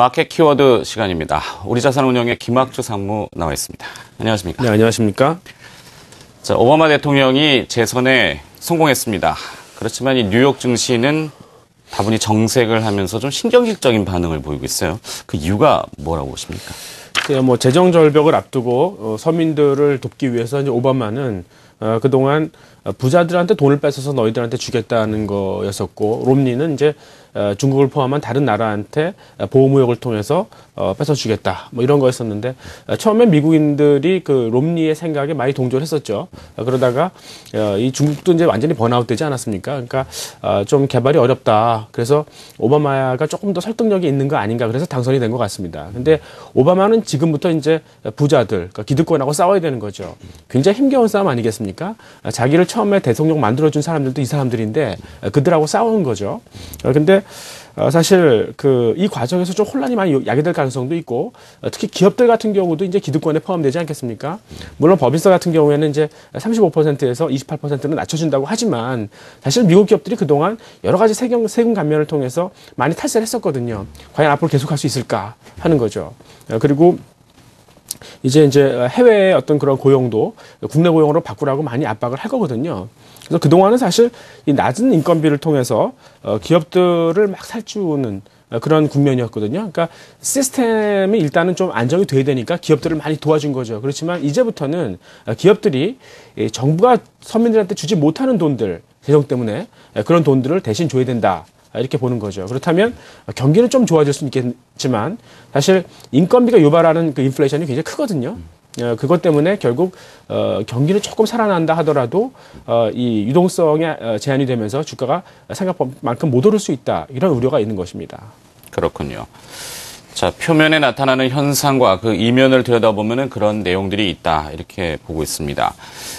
마켓 키워드 시간입니다. 우리자산운용의 김학주 상무 나와 있습니다. 안녕하십니까? 네, 안녕하십니까? 자, 오바마 대통령이 재선에 성공했습니다. 그렇지만 이 뉴욕 증시는 다분히 정색을 하면서 좀 신경질적인 반응을 보이고 있어요. 그 이유가 뭐라고 보십니까? 뭐 재정 절벽을 앞두고 서민들을 돕기 위해서 이제 오바마는 그동안 부자들한테 돈을 뺏어서 너희들한테 주겠다는 거였었고, 롬니는 이제 중국을 포함한 다른 나라한테 보호무역을 통해서 뺏어주겠다, 뭐 이런 거였었는데, 처음에 미국인들이 그 롬니의 생각에 많이 동조를 했었죠. 그러다가 이 중국도 이제 완전히 번아웃 되지 않았습니까? 그러니까 좀 개발이 어렵다. 그래서 오바마가 조금 더 설득력이 있는 거 아닌가. 그래서 당선이 된 것 같습니다. 근데 오바마는 지금부터 이제 부자들, 그러니까 기득권하고 싸워야 되는 거죠. 굉장히 힘겨운 싸움 아니겠습니까? 자기를 처음에 대통령 만들어준 사람들도 이 사람들인데 그들하고 싸우는 거죠. 근데 사실 이 과정에서 좀 혼란이 많이 야기될 가능성도 있고, 특히 기업들 같은 경우도 이제 기득권에 포함되지 않겠습니까? 물론 법인세 같은 경우에는 이제 35%에서 28%는 낮춰준다고 하지만, 사실 미국 기업들이 그동안 여러 가지 세금 감면을 통해서 많이 탈세를 했었거든요. 과연 앞으로 계속할 수 있을까 하는 거죠. 그리고 이제 해외의 어떤 그런 고용도 국내 고용으로 바꾸라고 많이 압박을 할 거거든요. 그래서 그동안은 사실 이 낮은 인건비를 통해서 기업들을 막 살찌우는 그런 국면이었거든요. 그러니까 시스템이 일단은 좀 안정이 돼야 되니까 기업들을 많이 도와준 거죠. 그렇지만 이제부터는 기업들이 정부가 서민들한테 주지 못하는 돈들, 재정 때문에 그런 돈들을 대신 줘야 된다, 이렇게 보는 거죠. 그렇다면 경기는 좀 좋아질 수는 있겠지만, 사실 인건비가 유발하는 그 인플레이션이 굉장히 크거든요. 그것 때문에 결국 경기는 조금 살아난다 하더라도 이 유동성에 제한이 되면서 주가가 생각만큼 못 오를 수 있다, 이런 우려가 있는 것입니다. 그렇군요. 자, 표면에 나타나는 현상과 그 이면을 들여다보면은 그런 내용들이 있다, 이렇게 보고 있습니다.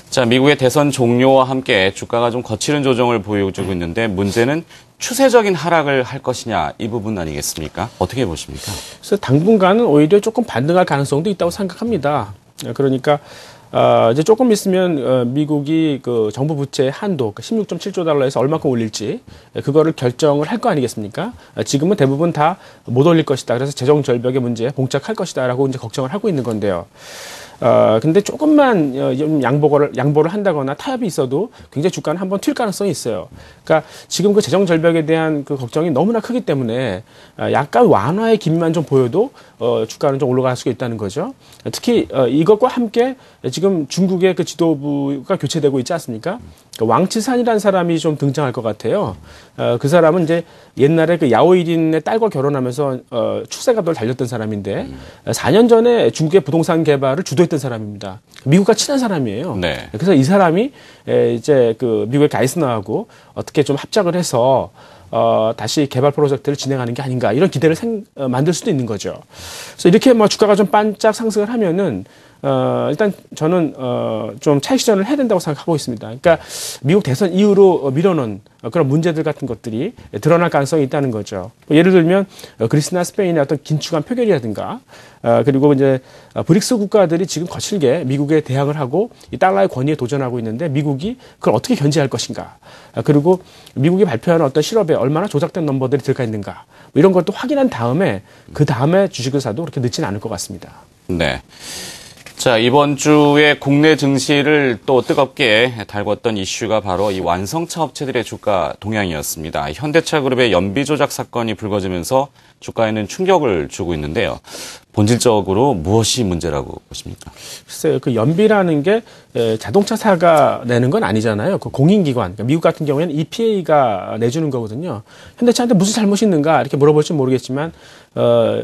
자, 미국의 대선 종료와 함께 주가가 좀 거칠은 조정을 보여주고 있는데, 문제는 추세적인 하락을 할 것이냐, 이 부분 아니겠습니까? 어떻게 보십니까? 그래서 당분간은 오히려 조금 반등할 가능성도 있다고 생각합니다. 그러니까 이제 조금 있으면 미국이 그 정부 부채의 한도, 16.7조 달러에서 얼마큼 올릴지 그거를 결정을 할 거 아니겠습니까? 지금은 대부분 다 못 올릴 것이다. 그래서 재정 절벽의 문제에 봉착할 것이다라고 이제 걱정을 하고 있는 건데요. 근데 조금만 양보를 한다거나 타협이 있어도 굉장히 주가는 한번 튈 가능성이 있어요. 그러니까 지금 그 재정 절벽에 대한 그 걱정이 너무나 크기 때문에 약간 완화의 기미만 좀 보여도 주가는 좀 올라갈 수가 있다는 거죠. 특히 이것과 함께 지금 중국의 그 지도부가 교체되고 있지 않습니까? 왕치산이라는 사람이 좀 등장할 것 같아요. 그 사람은 이제 옛날에 그 야오이린의 딸과 결혼하면서 출세가도를 달렸던 사람인데 4년 전에 중국의 부동산 개발을 주도했던 사람입니다. 미국과 친한 사람이에요. 네. 그래서 이 사람이 이제 그 미국의 가이스너하고 어떻게 좀 합작을 해서 다시 개발 프로젝트를 진행하는 게 아닌가, 이런 기대를 만들 수도 있는 거죠. 그래서 이렇게 뭐 주가가 좀 반짝 상승을 하면은 일단 저는 좀 차익 실현을 해야 된다고 생각하고 있습니다. 그러니까 미국 대선 이후로 밀어놓은 그런 문제들 같은 것들이 드러날 가능성이 있다는 거죠. 예를 들면 그리스나 스페인의 어떤 긴축한 표결이라든가, 그리고 이제 브릭스 국가들이 지금 거칠게 미국에 대항을 하고 이 달러의 권위에 도전하고 있는데, 미국이 그걸 어떻게 견제할 것인가, 그리고 미국이 발표하는 어떤 실업에 얼마나 조작된 넘버들이 들어가 있는가, 뭐 이런 것도 확인한 다음에 그 다음에 주식을 사도 그렇게 늦지는 않을 것 같습니다. 네. 자, 이번 주에 국내 증시를 또 뜨겁게 달궜던 이슈가 바로 이 완성차 업체들의 주가 동향이었습니다. 현대차 그룹의 연비 조작 사건이 불거지면서 주가에는 충격을 주고 있는데요. 본질적으로 무엇이 문제라고 보십니까? 글쎄요, 그 연비라는 게 자동차사가 내는 건 아니잖아요. 그 공인기관, 그러니까 미국 같은 경우에는 EPA가 내주는 거거든요. 현대차한테 무슨 잘못이 있는가 이렇게 물어볼지 모르겠지만,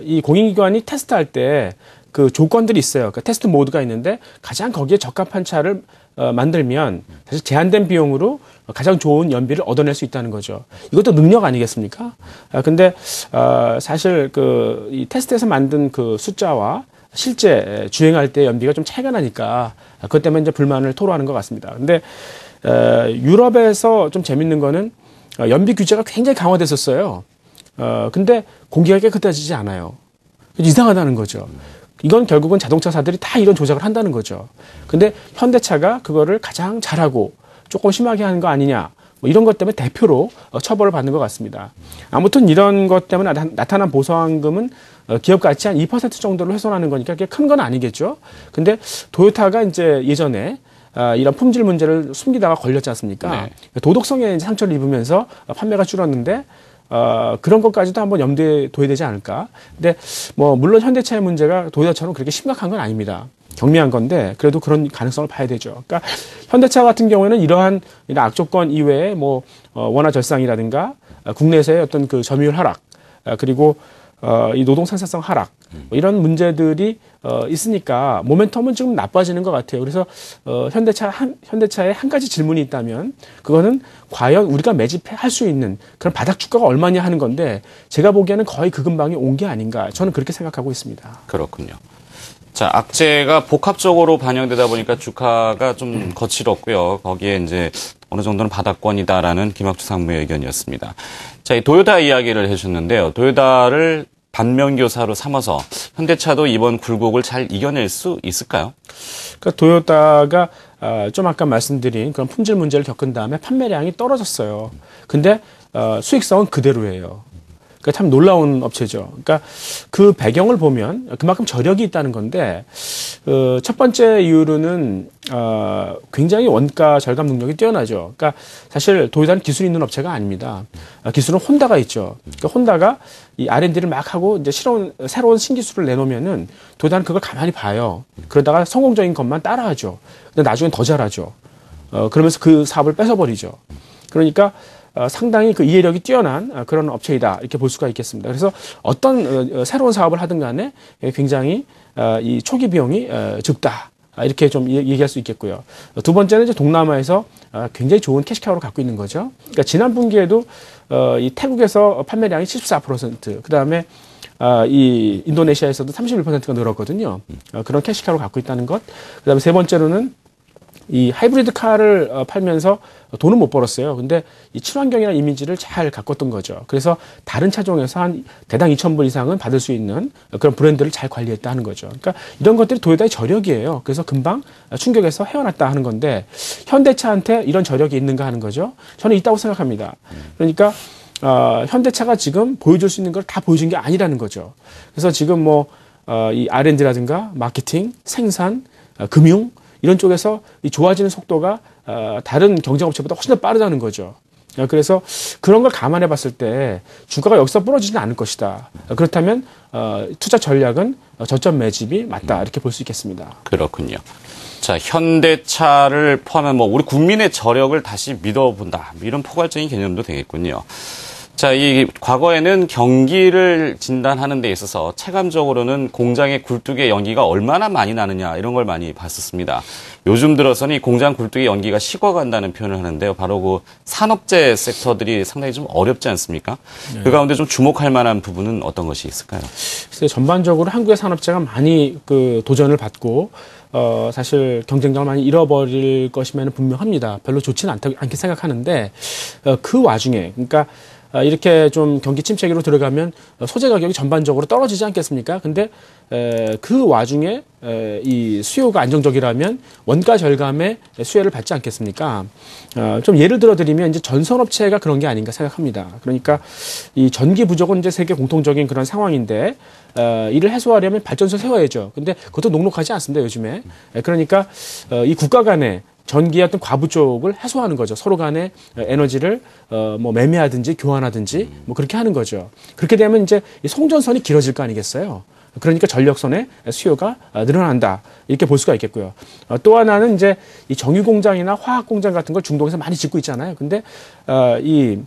이 공인기관이 테스트할 때 그 조건들이 있어요. 그 테스트 모드가 있는데, 가장 거기에 적합한 차를 만들면 사실 제한된 비용으로 가장 좋은 연비를 얻어낼 수 있다는 거죠. 이것도 능력 아니겠습니까? 근데 사실 이 테스트에서 만든 그 숫자와 실제 주행할 때 연비가 좀 차이가 나니까 그것 때문에 이제 불만을 토로하는 것 같습니다. 근데 유럽에서 좀 재밌는 거는 연비 규제가 굉장히 강화됐었어요. 근데 공기가 깨끗해지지 않아요. 이상하다는 거죠. 이건 결국은 자동차사들이 다 이런 조작을 한다는 거죠. 근데 현대차가 그거를 가장 잘하고 조금 심하게 하는 거 아니냐, 뭐 이런 것 때문에 대표로 처벌을 받는 것 같습니다. 아무튼 이런 것 때문에 나타난 보상금은 기업 가치 한 2% 정도를 훼손하는 거니까 그게 큰 건 아니겠죠. 근데 도요타가 이제 예전에 이런 품질 문제를 숨기다가 걸렸지 않습니까? 네. 도덕성에 이제 상처를 입으면서 판매가 줄었는데 그런 것까지도 한번 염두에 둬야 되지 않을까. 근데 뭐 물론 현대차의 문제가 도요타처럼 그렇게 심각한 건 아닙니다. 경미한 건데 그래도 그런 가능성을 봐야 되죠. 그러니까 현대차 같은 경우에는 이러한 이런 악조건 이외에 뭐 원화 절상이라든가 국내에서의 어떤 그 점유율 하락 그리고 이 노동 생산성 하락 뭐 이런 문제들이 있으니까 모멘텀은 좀 나빠지는 것 같아요. 그래서 현대차에 한 가지 질문이 있다면 그거는 과연 우리가 매집할 수 있는 그런 바닥 주가가 얼마냐 하는 건데 제가 보기에는 거의 그 근방에 온 게 아닌가 저는 그렇게 생각하고 있습니다. 그렇군요. 자, 악재가 복합적으로 반영되다 보니까 주가가 좀 거칠었고요. 거기에 이제 어느 정도는 바닥권이다라는 김학주 상무의 의견이었습니다. 자, 이 도요타 이야기를 해주셨는데요. 도요타를 반면교사로 삼아서 현대차도 이번 굴곡을 잘 이겨낼 수 있을까요? 그러니까 도요타가 좀 아까 말씀드린 그런 품질 문제를 겪은 다음에 판매량이 떨어졌어요. 근데 수익성은 그대로예요. 그러니까 참 놀라운 업체죠. 그러니까 그 배경을 보면 그만큼 저력이 있다는 건데 첫 번째 이유로는 굉장히 원가 절감 능력이 뛰어나죠. 그러니까 사실 도요타는 기술이 있는 업체가 아닙니다. 기술은 혼다가 있죠. 그러니까 혼다가 이 R&D를 막 하고 이제 새로운 신기술을 내놓으면은 도요타는 그걸 가만히 봐요. 그러다가 성공적인 것만 따라하죠. 근데 나중엔 더 잘하죠. 그러면서 그 사업을 뺏어버리죠. 그러니까 상당히 그 이해력이 뛰어난 그런 업체이다 이렇게 볼 수가 있겠습니다. 그래서 어떤 새로운 사업을 하든 간에 굉장히 이 초기 비용이 적다 이렇게 좀 얘기할 수 있겠고요. 두 번째는 이제 동남아에서 굉장히 좋은 캐시카우를 갖고 있는 거죠. 그러니까 지난 분기에도 이 태국에서 판매량이 74%, 그 다음에 이 인도네시아에서도 31%가 늘었거든요. 그런 캐시카우를 갖고 있다는 것. 그 다음에 세 번째로는 이 하이브리드 카를 팔면서 돈은 못 벌었어요. 근데 이 친환경이라는 이미지를 잘 가꿨던 거죠. 그래서 다른 차종에서 한 대당 2,000불 이상은 받을 수 있는 그런 브랜드를 잘 관리했다 하는 거죠. 그러니까 이런 것들이 도요타의 저력이에요. 그래서 금방 충격에서 헤어났다 하는 건데 현대차한테 이런 저력이 있는가 하는 거죠. 저는 있다고 생각합니다. 그러니까 현대차가 지금 보여줄 수 있는 걸 다 보여준 게 아니라는 거죠. 그래서 지금 뭐 이 R&D라든가 마케팅, 생산, 금융 이런 쪽에서 이 좋아지는 속도가 다른 경쟁업체보다 훨씬 더 빠르다는 거죠. 그래서 그런 걸 감안해 봤을 때 주가가 여기서 부러지지는 않을 것이다. 그렇다면 투자 전략은 저점 매집이 맞다 이렇게 볼 수 있겠습니다. 그렇군요. 자, 현대차를 포함한 뭐 우리 국민의 저력을 다시 믿어본다 이런 포괄적인 개념도 되겠군요. 자, 이 과거에는 경기를 진단하는 데 있어서 체감적으로는 공장의 굴뚝의 연기가 얼마나 많이 나느냐 이런 걸 많이 봤었습니다. 요즘 들어서는 이 공장 굴뚝의 연기가 식어간다는 표현을 하는데요. 바로 그 산업재 섹터들이 상당히 좀 어렵지 않습니까? 네. 그 가운데 좀 주목할 만한 부분은 어떤 것이 있을까요? 글쎄, 전반적으로 한국의 산업재가 많이 그 도전을 받고 사실 경쟁력을 많이 잃어버릴 것이면 분명합니다. 별로 좋지는 않게 생각하는데 그 와중에 그러니까 이렇게 좀 경기 침체기로 들어가면 소재 가격이 전반적으로 떨어지지 않겠습니까? 근데 그 와중에 이 수요가 안정적이라면 원가 절감의 수혜를 받지 않겠습니까? 좀 예를 들어 드리면 이제 전선업체가 그런 게 아닌가 생각합니다. 그러니까 이 전기 부족은 이제 세계 공통적인 그런 상황인데 이를 해소하려면 발전소 세워야죠. 근데 그것도 녹록하지 않습니다, 요즘에. 그러니까 이 국가 간에 전기의 어떤 과부 쪽을 해소하는 거죠. 서로 간에 에너지를 뭐 매매하든지 교환하든지 뭐 그렇게 하는 거죠. 그렇게 되면 이제 이 송전선이 길어질 거 아니겠어요. 그러니까 전력선의 수요가 늘어난다. 이렇게 볼 수가 있겠고요. 또 하나는 이제 이 정유 공장이나 화학 공장 같은 걸 중동에서 많이 짓고 있잖아요. 근데 이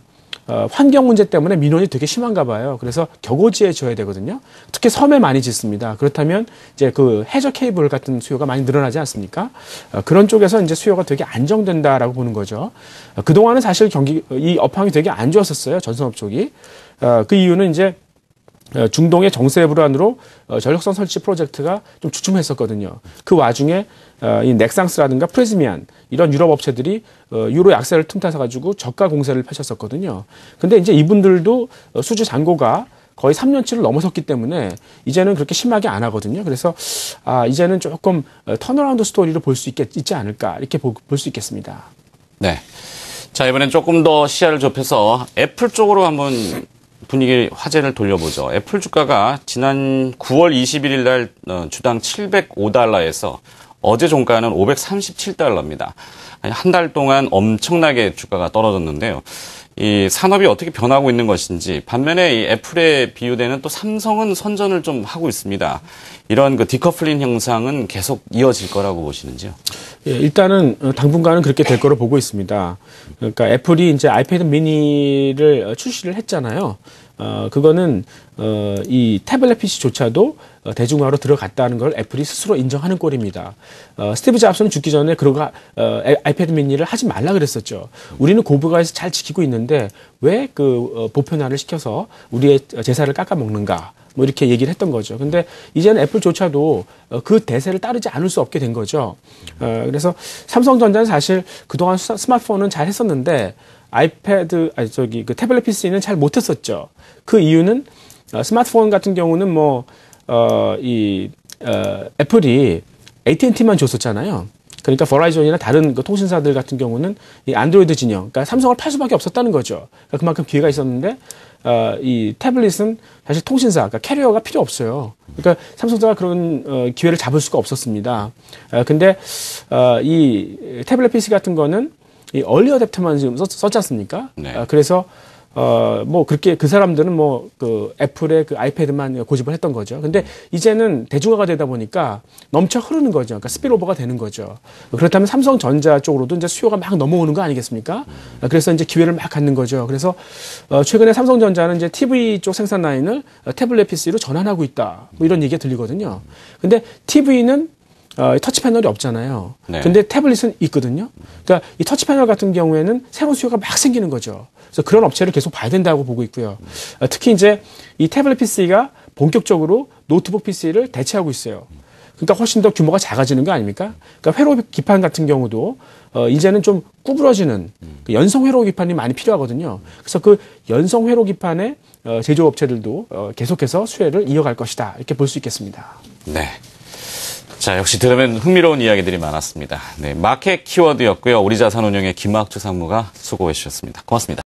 환경 문제 때문에 민원이 되게 심한가 봐요. 그래서 격오지에 지어야 되거든요. 특히 섬에 많이 짓습니다. 그렇다면 이제 그 해저 케이블 같은 수요가 많이 늘어나지 않습니까? 그런 쪽에서 이제 수요가 되게 안정된다라고 보는 거죠. 그동안은 사실 이 업황이 되게 안 좋았었어요. 전선업 쪽이. 그 이유는 이제 중동의 정세 불안으로 전력선 설치 프로젝트가 좀 주춤했었거든요. 그 와중에 이 넥상스라든가 프레즈미안 이런 유럽 업체들이 유로 약세를 틈타서 가지고 저가 공세를 펼쳤었거든요. 근데 이제 이분들도 수주 잔고가 거의 3년치를 넘어섰기 때문에 이제는 그렇게 심하게 안 하거든요. 그래서 이제는 조금 턴어라운드 스토리로 볼 수 있지 않을까 이렇게 볼 수 있겠습니다. 네. 자, 이번엔 조금 더 시야를 좁혀서 애플 쪽으로 한번 분위기 화제를 돌려보죠. 애플 주가가 지난 9월 21일 날 주당 705달러에서 어제 종가는 537달러입니다. 한 달 동안 엄청나게 주가가 떨어졌는데요. 이 산업이 어떻게 변하고 있는 것인지, 반면에 이 애플에 비유되는 또 삼성은 선전을 좀 하고 있습니다. 이런 그 디커플링 현상은 계속 이어질 거라고 보시는지요? 예, 일단은 당분간은 그렇게 될 거로 보고 있습니다. 그러니까 애플이 이제 아이패드 미니를 출시를 했잖아요. 그거는 이 태블릿 PC조차도 대중화로 들어갔다는 걸 애플이 스스로 인정하는 꼴입니다. 스티브 잡스는 죽기 전에 아이패드 미니를 하지 말라 그랬었죠. 우리는 고부가에서 잘 지키고 있는데 왜 그 보편화를 시켜서 우리의 재산을 깎아먹는가? 뭐 이렇게 얘기를 했던 거죠. 근데 이제는 애플조차도 그 대세를 따르지 않을 수 없게 된 거죠. 그래서 삼성전자는 사실 그동안 스마트폰은 잘 했었는데 그 태블릿 PC는 잘 못했었죠. 그 이유는 스마트폰 같은 경우는 애플이 AT&T만 줬었잖아요. 그러니까 버라이즌이나 다른 그 통신사들 같은 경우는 이 안드로이드 진영, 그러니까 삼성을 팔 수밖에 없었다는 거죠. 그러니까 그만큼 기회가 있었는데 이 태블릿은 사실 통신사, 그러니까 캐리어가 필요 없어요. 그러니까 삼성사가 그런 기회를 잡을 수가 없었습니다. 근데 이 태블릿 PC 같은 거는 이 얼리 어댑터만 지금 썼지 않습니까? 네. 그래서 그렇게 그 사람들은 그 애플의 그 아이패드만 고집을 했던 거죠. 근데 이제는 대중화가 되다 보니까 넘쳐 흐르는 거죠. 그러니까 스피드오버가 되는 거죠. 그렇다면 삼성전자 쪽으로도 이제 수요가 막 넘어오는 거 아니겠습니까? 그래서 이제 기회를 막 갖는 거죠. 그래서 최근에 삼성전자는 이제 TV 쪽 생산 라인을 태블릿 PC로 전환하고 있다. 뭐 이런 얘기가 들리거든요. 근데 TV는 터치 패널이 없잖아요. 네. 근데 태블릿은 있거든요. 그러니까 이 터치 패널 같은 경우에는 새로운 수요가 막 생기는 거죠. 그래서 그런 업체를 계속 봐야 된다고 보고 있고요. 특히 이제 이 태블릿 PC가 본격적으로 노트북 PC를 대체하고 있어요. 그러니까 훨씬 더 규모가 작아지는 거 아닙니까? 그러니까 회로 기판 같은 경우도 이제는 좀 구부러지는 그 연성 회로 기판이 많이 필요하거든요. 그래서 그 연성 회로 기판의 제조업체들도 계속해서 수혜를 이어갈 것이다. 이렇게 볼 수 있겠습니다. 네. 자, 역시 들으면 흥미로운 이야기들이 많았습니다. 네, 마켓 키워드였고요. 우리자산운용의 김학주 상무가 수고해 주셨습니다. 고맙습니다.